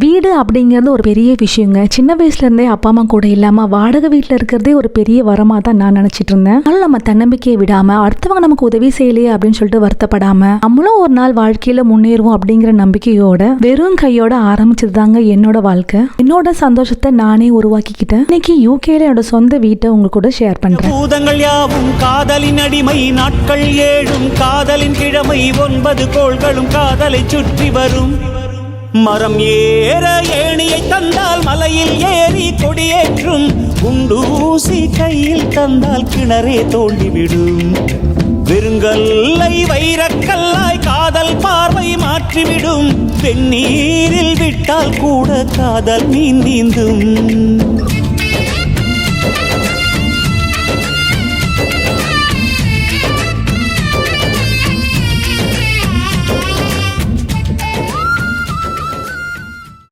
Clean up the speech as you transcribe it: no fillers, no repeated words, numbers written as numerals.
வீடு அப்படிங்கிறது ஒரு பெரிய விஷயங்க. சின்ன வயசுல இருந்தே அப்பா அம்மா கூட இல்லாம வாடகை வீட்டுல இருக்கிறதே ஒரு பெரிய வரமா தான் நான் நினைச்சிட்டு இருந்தேன். அதனால நம்ம தன்னம்பிக்கையை விடாம அடுத்தவங்க நமக்கு உதவி செய்யலையே அப்படின்னு சொல்லிட்டு வருத்தப்படாம நம்மளும் ஒரு நாள் வாழ்க்கையில முன்னேறுவோம் அப்படிங்கிற நம்பிக்கையோட வெறும் கையோட ஆரம்பிச்சது தாங்க என்னோட வாழ்க்கை. என்னோட சந்தோஷத்தை நானே உருவாக்கிக்கிட்டேன். இன்னைக்கு யூகேல என்னோட சொந்த வீட்டை உங்க கூட ஷேர் பண்றேன். பூதங்கள் யாவும் காதலின் அடிமை, நாட்கள் 7 காதலின் கிழமை, 9 கோள்களும் காதலை சுற்றி வரும். மரம் ஏற ஏணியை தந்தால் மலையில் ஏறி கொடியேற்றும், குண்டூசி கையில் தந்தால் கிணறே தோண்டிவிடும். வெறுங்கல்லை வைரக்கல்லாய் காதல் பார்வை மாற்றிவிடும், வெந்நீரில் விட்டால் கூட காதல் மீன் நீந்தும்.